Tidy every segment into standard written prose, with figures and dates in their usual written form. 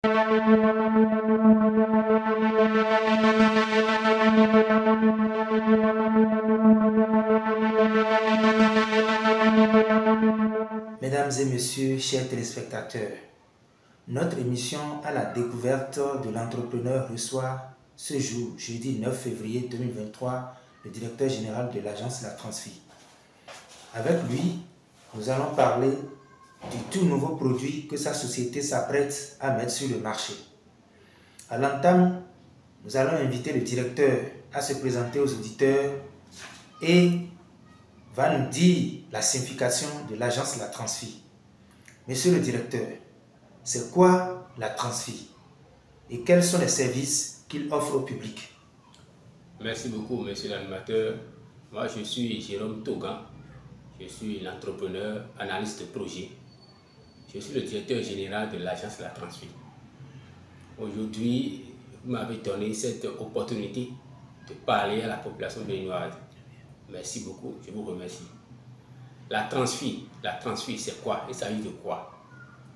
Mesdames et messieurs, chers téléspectateurs, notre émission à la découverte de l'entrepreneur reçoit ce jour, jeudi 9 février 2023, le directeur général de l'agence La Transfi. Avec lui, nous allons parler du tout nouveau produit que sa société s'apprête à mettre sur le marché. À l'entame, nous allons inviter le directeur à se présenter aux auditeurs et va nous dire la signification de l'agence La Transfi. Monsieur le directeur, c'est quoi La Transfi et quels sont les services qu'il offre au public? Merci beaucoup, monsieur l'animateur. Moi, je suis Jérôme Togan. Je suis l'entrepreneur, analyste de projet. Je suis le directeur général de l'agence La Transfi. Aujourd'hui, vous m'avez donné cette opportunité de parler à la population béninoise. Merci beaucoup, je vous remercie. La Transfi, c'est quoi? Il s'agit de quoi?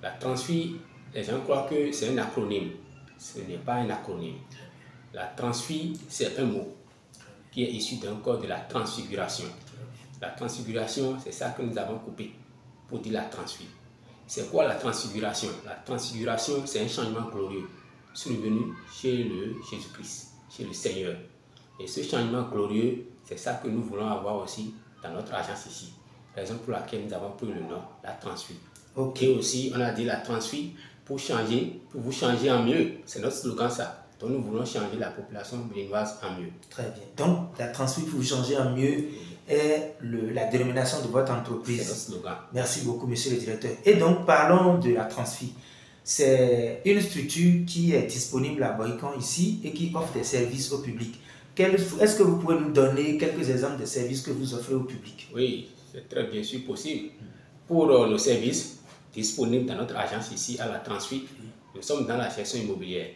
La Transfi, les gens croient que c'est un acronyme. Ce n'est pas un acronyme. La Transfi, c'est un mot qui est issu d'un code de la transfiguration. La transfiguration, c'est ça que nous avons coupé pour dire la Transfi. C'est quoi la transfiguration? La transfiguration, c'est un changement glorieux survenu chez le Jésus-Christ, chez le Seigneur. Et ce changement glorieux, c'est ça que nous voulons avoir aussi dans notre agence ici. Raison pour laquelle nous avons pris le nom, la Transfi. Okay. Et aussi, on a dit la Transfi pour changer, pour vous changer en mieux. C'est notre slogan ça. Donc nous voulons changer la population béninoise en mieux. Très bien. Donc la Transfi pour vous changer en mieux est la dénomination de votre entreprise. C'est notre slogan. Merci beaucoup, monsieur le directeur. Et donc, parlons de la Transfi. C'est une structure qui est disponible à Boycon ici et qui offre des services au public. Est-ce que vous pouvez nous donner quelques exemples de services que vous offrez au public? Oui, c'est très bien sûr possible. Pour nos services disponibles dans notre agence ici à la Transfi, nous sommes dans la gestion immobilière.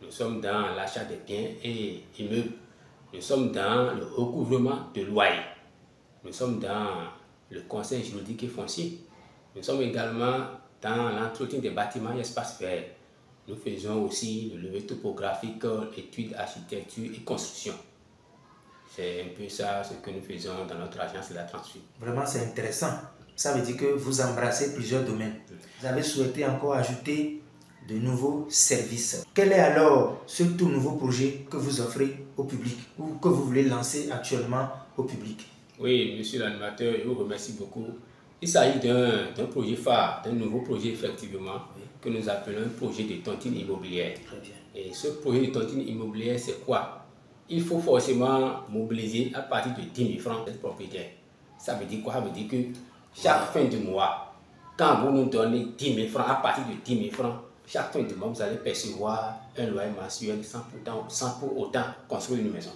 Nous sommes dans l'achat des biens et immeubles. Nous sommes dans le recouvrement de loyers. Nous sommes dans le conseil juridique et foncier. Nous sommes également dans l'entretien des bâtiments et espaces verts. Nous faisons aussi le levé topographique, études, architecture et construction. C'est un peu ça ce que nous faisons dans notre agence de la Transfi. Vraiment, c'est intéressant. Ça veut dire que vous embrassez plusieurs domaines. Vous avez souhaité encore ajouter de nouveaux services. Quel est alors ce tout nouveau projet que vous offrez au public ou que vous voulez lancer actuellement au public? Oui, monsieur l'animateur, je vous remercie beaucoup. Il s'agit d'un projet phare, d'un nouveau projet effectivement, que nous appelons un projet de tontine immobilière. Très bien. Et ce projet de tontine immobilière, c'est quoi? Il faut forcément mobiliser à partir de 10 000 francs cette propriétaire. Ça veut dire quoi? Ça veut dire que chaque fin du mois, quand vous nous donnez 10 000 francs, à partir de 10 000 francs, chaque fin du mois, vous allez percevoir un loyer mensuel sans pour autant construire une maison.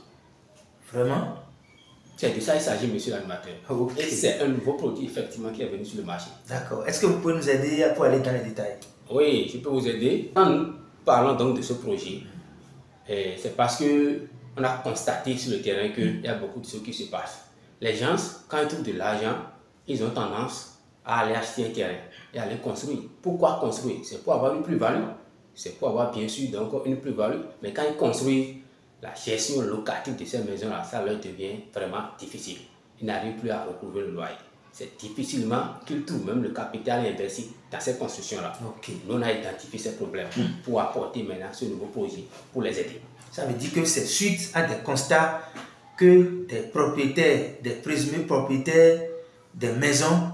Vraiment? C'est de ça qu'il s'agit, monsieur l'animateur. Okay. Et c'est un nouveau produit, effectivement, qui est venu sur le marché. D'accord. Est-ce que vous pouvez nous aider pour aller dans les détails? Oui, je peux vous aider. Quand nous parlons donc de ce projet, c'est parce qu'on a constaté sur le terrain qu'il y a beaucoup de choses qui se passent. Les gens, quand ils trouvent de l'argent, ils ont tendance à aller acheter un terrain et à aller construire. Pourquoi construire? C'est pour avoir une plus-value. C'est pour avoir bien sûr donc une plus-value. Mais quand ils construisent, la gestion locative de ces maisons-là, ça leur devient vraiment difficile. Ils n'arrivent plus à recouvrir le loyer. C'est difficilement qu'ils trouvent même le capital investi dans ces constructions-là. Okay. Nous, on a identifié ces problèmes pour apporter maintenant ce nouveau projet pour les aider. Ça veut dire que c'est suite à des constats que des propriétaires, des présumés propriétaires des maisons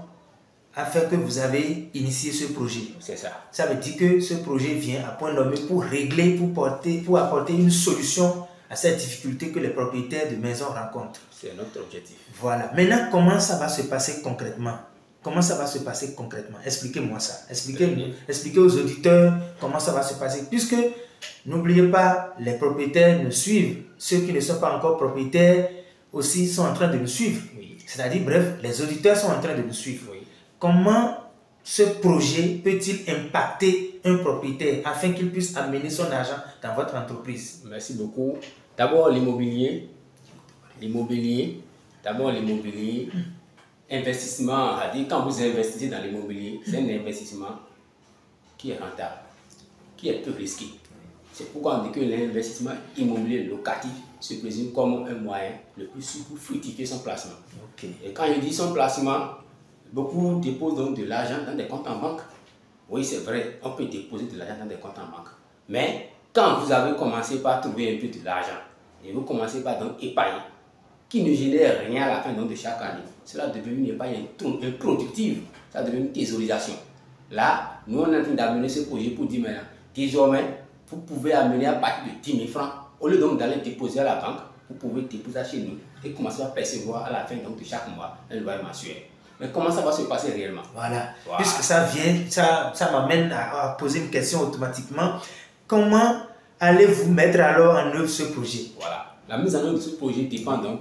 a fait que vous avez initié ce projet. C'est ça. Ça veut dire que ce projet vient à point nommé pour régler, pour apporter une solution à cette difficulté que les propriétaires de maisons rencontrent. C'est notre objectif. Voilà. Maintenant, comment ça va se passer concrètement? Comment ça va se passer concrètement? Expliquez-moi ça. Expliquez aux auditeurs comment ça va se passer. Puisque, n'oubliez pas, les propriétaires nous suivent. Ceux qui ne sont pas encore propriétaires aussi sont en train de nous suivre. Oui. C'est-à-dire, bref, les auditeurs sont en train de nous suivre. Oui. Comment ce projet peut-il impacter un propriétaire afin qu'il puisse amener son argent dans votre entreprise? Merci beaucoup. D'abord, l'immobilier. Investissement, à dire quand vous investissez dans l'immobilier, c'est un investissement qui est rentable. qui est peu risqué. C'est pourquoi on dit que l'investissement immobilier locatif se présente comme un moyen le plus sûr pour fructifier son placement. Et quand je dis son placement, beaucoup déposent donc de l'argent dans des comptes en banque. Oui, c'est vrai, on peut déposer de l'argent dans des comptes en banque. Mais quand vous avez commencé par trouver un peu de l'argent, et vous commencez par donc épargner, qui ne génère rien à la fin donc de chaque année, cela devient une épargne improductive, ça devient une thésaurisation. Là, nous on est en train d'amener ce projet pour dire maintenant, désormais, vous pouvez amener à partir de 10 000 francs, au lieu donc d'aller déposer à la banque, vous pouvez déposer chez nous et commencer à percevoir à la fin donc de chaque mois un loyer mensuel. Mais comment ça va se passer réellement? Voilà. Puisque ça vient, ça m'amène à poser une question automatiquement. Comment allez-vous mettre alors en œuvre ce projet? Voilà. La mise en œuvre de ce projet dépend donc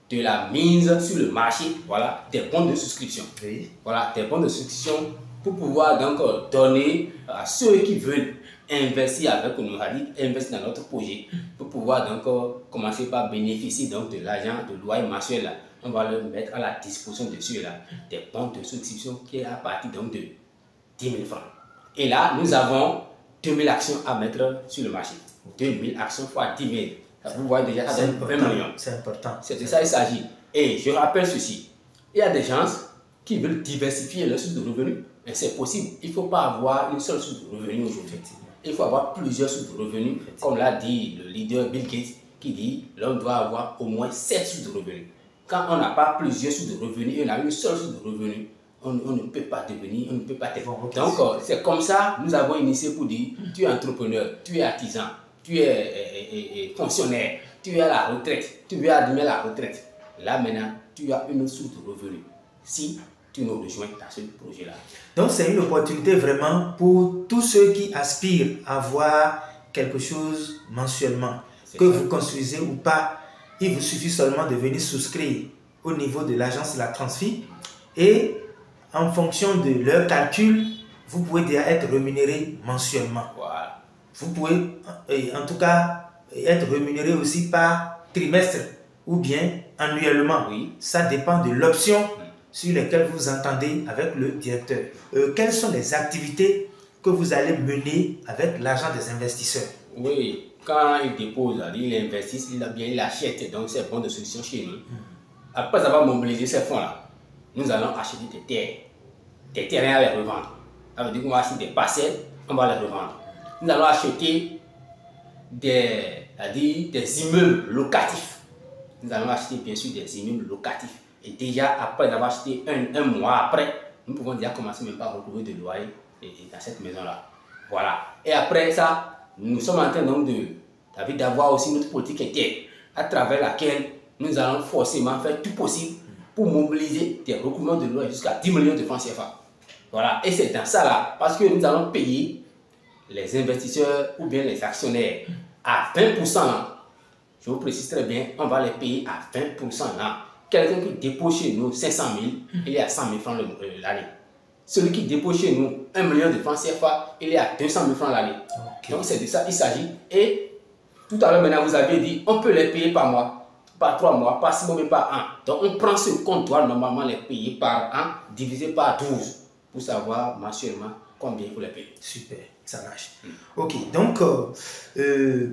de la mise sur le marché, voilà, des bons de souscription. Oui. Voilà, des bons de souscription pour pouvoir donc donner à ceux qui veulent investir avec nous, investir dans notre projet, pour pouvoir donc commencer par bénéficier donc de l'argent, de loyer mensuel là. On va le mettre à la disposition de ceux-là, des bons de souscription qui est à partir donc de 10 000 francs. Et là, nous avons 2000 actions à mettre sur le marché. 2000 actions fois 10 000. Vous voyez déjà, ça donne 20 millions. C'est important. C'est de ça qu'il s'agit. Et je rappelle ceci. Il y a des gens qui veulent diversifier leur source de revenus. Et c'est possible. Il ne faut pas avoir une seule source de revenus aujourd'hui. Il faut avoir plusieurs sources de revenus. Comme l'a dit le leader Bill Gates, qui dit l'homme doit avoir au moins 7 sources de revenus. Quand on n'a pas plusieurs sources de revenus et on a une seule source de revenus, on ne peut pas devenir, on ne peut pas être. Donc, c'est comme ça, nous avons initié pour dire, tu es entrepreneur, tu es artisan, tu es fonctionnaire, tu es à la retraite, tu veux admettre la retraite. Là, maintenant, tu as une source de revenus. Si tu nous rejoins dans ce projet-là. Donc, c'est une opportunité vraiment pour tous ceux qui aspirent à avoir quelque chose mensuellement. Que vous construisez ou pas, il vous suffit seulement de venir souscrire au niveau de l'agence La Transfi et en fonction de leur calcul, vous pouvez déjà être rémunéré mensuellement. Voilà. Vous pouvez en tout cas être rémunéré aussi par trimestre ou bien annuellement. Oui. Ça dépend de l'option sur laquelle vous entendez avec le directeur. Quelles sont les activités que vous allez mener avec l'argent des investisseurs? Oui. Quand il dépose, il investit, il achète donc ses bons de solution chez nous. Après avoir mobilisé ces fonds-là, nous allons acheter des terrains à les revendre. Ça veut dire qu'on va acheter des parcelles, on va les revendre. Nous allons acheter des immeubles locatifs. Nous allons acheter bien sûr des immeubles locatifs. Et déjà, après avoir acheté un mois après, nous pouvons déjà commencer même par retrouver de loyer dans cette maison-là. Voilà. Et après ça, nous sommes en train donc d'avoir aussi notre politique interne à travers laquelle nous allons forcément faire tout possible pour mobiliser des recouvrements de loyer jusqu'à 10 millions de francs CFA. Voilà. Et c'est dans ça là, parce que nous allons payer les investisseurs ou bien les actionnaires à 20% là. Je vous précise très bien, on va les payer à 20% là. Quelqu'un qui dépose chez nous 500 000, il est à 100 000 francs l'année. Celui qui dépose chez nous 1 million de francs CFA, il est à 200 000 francs l'année. Okay. Donc c'est de ça qu'il s'agit. Et tout à l'heure maintenant, vous avez dit, on peut les payer par mois, par 3 mois, par 6 mois, mais par an. Donc on prend ce qu'on doit normalement les payer par an, divisé par 12, pour savoir mensuellement combien il faut les payer. Super, ça marche. Ok, donc,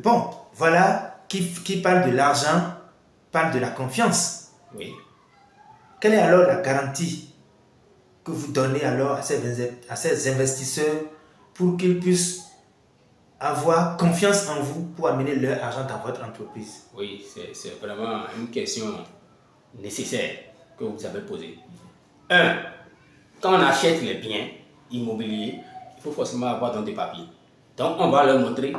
bon, voilà, qui parle de l'argent, parle de la confiance. Oui. Quelle est alors la garantie que vous donnez alors à ces investisseurs pour qu'ils puissent avoir confiance en vous pour amener leur argent dans votre entreprise? Oui, c'est vraiment une question nécessaire que vous avez posée. Quand on achète les biens immobiliers, il faut forcément avoir dans des papiers. Donc on va leur montrer,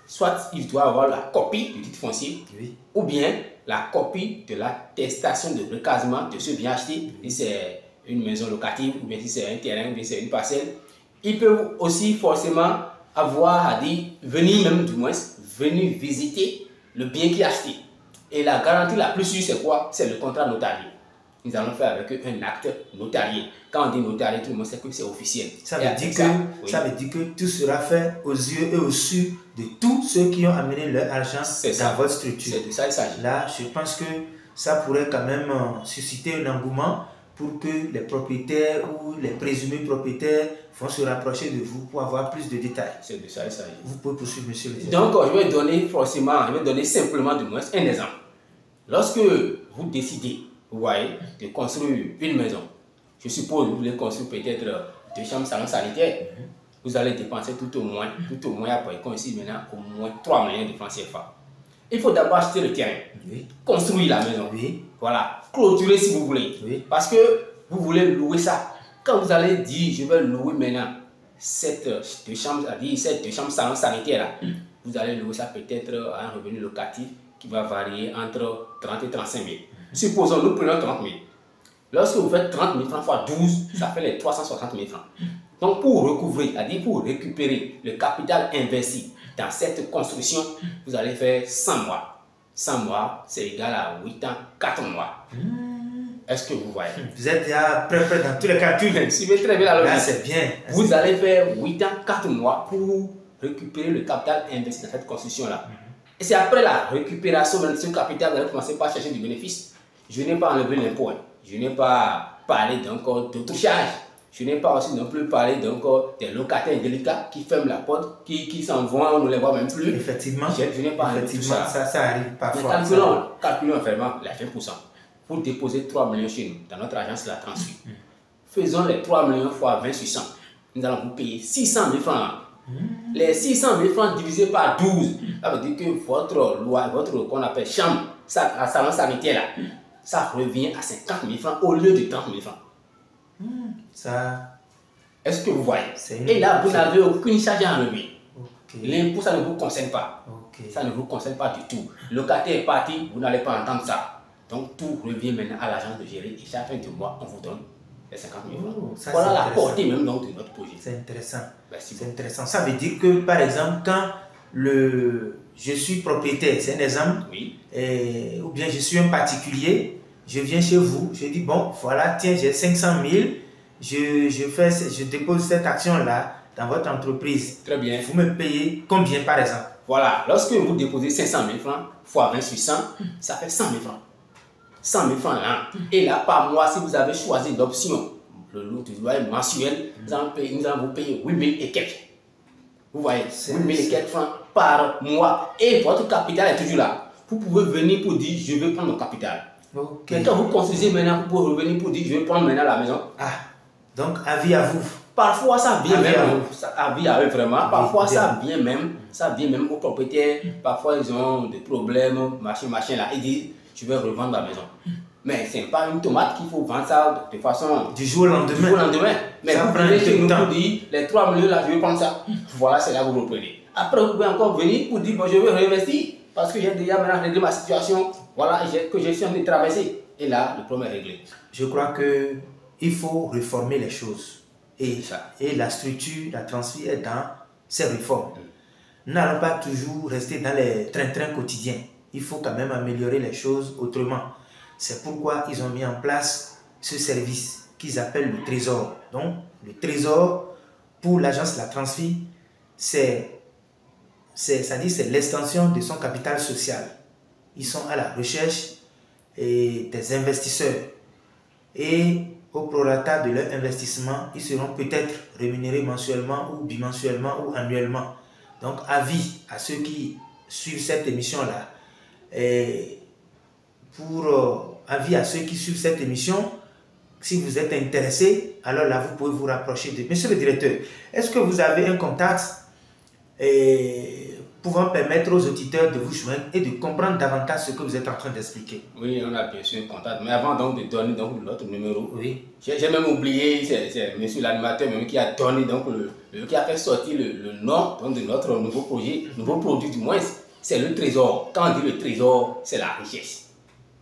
soit ils doivent avoir la copie du titre foncier, oui, ou bien la copie de l'attestation de recasement de ce bien acheté, si c'est une maison locative, ou bien si c'est un terrain, ou bien si c'est une parcelle. Ils peuvent aussi forcément avoir à dire, venir visiter le bien qui est acheté. Et la garantie la plus sûre, c'est quoi? C'est le contrat notarié. Nous allons faire avec eux un acte notarié. Quand on dit notarié, tout le monde sait que c'est officiel. Ça veut dire que tout sera fait aux yeux et au su de tous ceux qui ont amené leur argent dans votre structure. C'est de ça qu'il s'agit. Là, je pense que ça pourrait quand même susciter un engouement pour que les propriétaires ou les présumés propriétaires vont se rapprocher de vous pour avoir plus de détails. C'est de ça il s'agit. Vous pouvez poursuivre, monsieur le directeur. Donc, je vais donner simplement du moins un exemple. Lorsque vous décidez, vous voyez, de construire une maison, je suppose que vous voulez construire peut-être 2 chambres, salon sanitaire, vous allez dépenser tout au moins, après qu'on ici maintenant, au moins 3 millions de francs CFA. Il faut d'abord acheter le terrain, construire la maison, voilà, clôturer si vous voulez, parce que vous voulez louer ça. Quand vous allez dire, je vais louer maintenant cette 2 chambres, cette 2 chambres salon sanitaire là, vous allez louer ça peut-être à un revenu locatif qui va varier entre 30 et 35 000. Supposons, nous prenons 30 000. Lorsque vous faites 30 000 francs fois 12, ça fait les 360 000 francs. Donc, pour recouvrir, c'est-à-dire pour récupérer le capital investi dans cette construction, vous allez faire 100 mois. 100 mois, c'est égal à 8 ans, 4 mois. Est-ce que vous voyez? Vous êtes déjà prêt dans tous les calculs. Suivez très bien la logique. Là, c'est bien. Vous allez faire 8 ans, 4 mois pour récupérer le capital investi dans cette construction-là. Et c'est après la récupération de ce capital, vous allez commencer par chercher du bénéfice. Je n'ai pas enlevé l'impôt. Je n'ai pas parlé d'autres charges. Je n'ai pas aussi non plus parlé des locataires délicats qui ferment la porte, qui s'en vont, on ne les voit même plus. Effectivement. Je n'ai pas enlevé tout ça. Ça arrive parfois. Mais calculons vraiment les 20%. Pour déposer 3 millions chez nous, dans notre agence La Transfuge. Faisons les 3 millions fois 20 sur 100. Nous allons vous payer 600 000 francs. Les 600 000 francs divisés par 12, ça veut dire que votre qu'on appelle chambre, salon sanitaire là, ça revient à 50 000 francs au lieu de 30 000 francs. Ça. Est-ce que vous voyez? Et là, vous n'avez aucune charge à enlever. L'impôt, ça ne vous concerne pas. Ça ne vous concerne pas du tout. Le locataire est parti, vous n'allez pas entendre ça. Donc, tout revient maintenant à l'agence de gérer. Et chaque fin de mois, on vous donne les 50 000 francs. Voilà la portée même donc, de notre projet. C'est intéressant. C'est intéressant. Ça veut dire que, par exemple, quand je suis propriétaire, c'est un exemple, ou bien je suis un particulier, je viens chez vous, je dis, bon, voilà, tiens, j'ai 500 000, je dépose cette action-là dans votre entreprise. Très bien. Vous me payez combien, par exemple? Voilà, lorsque vous déposez 500 000 francs, fois 20 sur 100, ça fait 100 000 francs. 100 000 francs là. Et là, par mois, si vous avez choisi l'option, le lot du loyer mensuel, nous allons vous payer 8 000 et quelques. Vous voyez, 8 000 et quelques francs par mois. Et votre capital est toujours là. Vous pouvez venir pour dire, je veux prendre mon capital. Mais quand vous construisez maintenant, vous pouvez revenir pour dire, je veux prendre maintenant la maison. Donc, avis à vous. Parfois, ça vient avis à eux vraiment. Parfois, ça vient même aux propriétaires. Parfois, ils ont des problèmes, machin là. Ils disent, je vais revendre la maison. Mais ce n'est pas une tomate qu'il faut vendre ça de façon... Du jour au lendemain. Mais vous prenez chez nous pour dire, les 3 millions là, je vais prendre ça. Voilà, c'est là que vous reprenez. Après, vous pouvez encore venir pour dire, bon, je vais réinvestir. Parce que j'ai déjà maintenant réglé ma situation. Voilà, que je suis en train de traverser. Et là, le problème est réglé. Je crois qu'il faut réformer les choses. Et la structure, la transfert est dans ces réformes. Nous n'allons pas toujours rester dans les trains-trains quotidiens. Il faut quand même améliorer les choses autrement. C'est pourquoi ils ont mis en place ce service qu'ils appellent le Trésor. Donc, le Trésor, pour l'agence La Transfert, c'est l'extension de son capital social. Ils sont à la recherche des investisseurs. Et au prorata de leur investissement, ils seront peut-être rémunérés mensuellement ou bimensuellement ou annuellement. Donc, avis à ceux qui suivent cette émission-là. Avis à ceux qui suivent cette émission, si vous êtes intéressé, alors là, vous pouvez vous rapprocher de... Monsieur le directeur, est-ce que vous avez un contact pouvant permettre aux auditeurs de vous joindre et de comprendre davantage ce que vous êtes en train d'expliquer? Oui, on a bien sûr un contact. Mais avant donc de donner donc, notre numéro, j'ai même oublié, c'est monsieur l'animateur même qui a donné, donc, qui a fait sortir le nom donc, de notre nouveau projet, nouveau produit du moins, c'est le trésor. Quand on dit le trésor, c'est la richesse.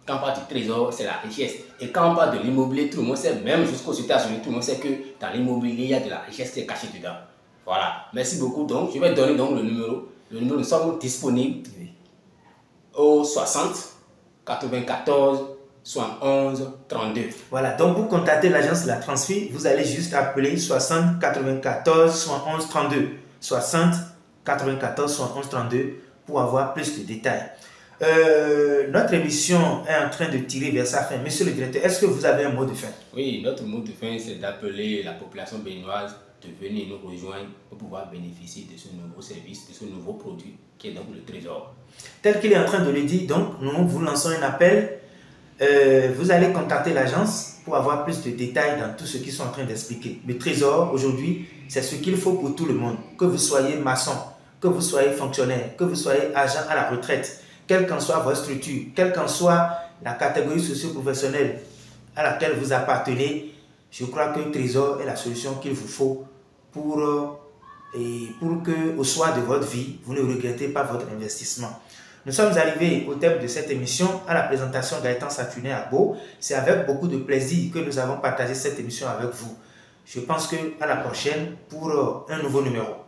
Quand on parle du trésor, c'est la richesse. Et quand on parle de l'immobilier, tout le monde sait, même jusqu'aux États-Unis, tout le monde sait que dans l'immobilier, il y a de la richesse qui est cachée dedans. Voilà. Merci beaucoup. Donc, je vais donner donc le numéro. Le numéro, nous sommes disponibles au 60 94 71 32. Voilà. Donc, pour contacter l'agence La Transfert, vous allez juste appeler 60 94 71 32. 60 94 71 32 pour avoir plus de détails. Notre émission est en train de tirer vers sa fin. Monsieur le directeur, est-ce que vous avez un mot de fin? Oui, notre mot de fin, c'est d'appeler la population béninoise de venir nous rejoindre pour pouvoir bénéficier de ce nouveau service, de ce nouveau produit qui est donc le trésor. Tel qu'il est en train de le dire, donc nous vous lançons un appel. Vous allez contacter l'agence pour avoir plus de détails dans tout ce qu'ils sont en train d'expliquer. Le trésor, aujourd'hui, c'est ce qu'il faut pour tout le monde. Que vous soyez maçon, que vous soyez fonctionnaire, que vous soyez agent à la retraite, quelle qu'en soit votre structure, quelle qu'en soit la catégorie socio-professionnelle à laquelle vous appartenez, je crois que le trésor est la solution qu'il vous faut pour que au soir de votre vie, vous ne regrettez pas votre investissement. Nous sommes arrivés au thème de cette émission, à la présentation Gaëtan Saturnin à Beau. C'est avec beaucoup de plaisir que nous avons partagé cette émission avec vous. Je pense qu'à la prochaine pour un nouveau numéro.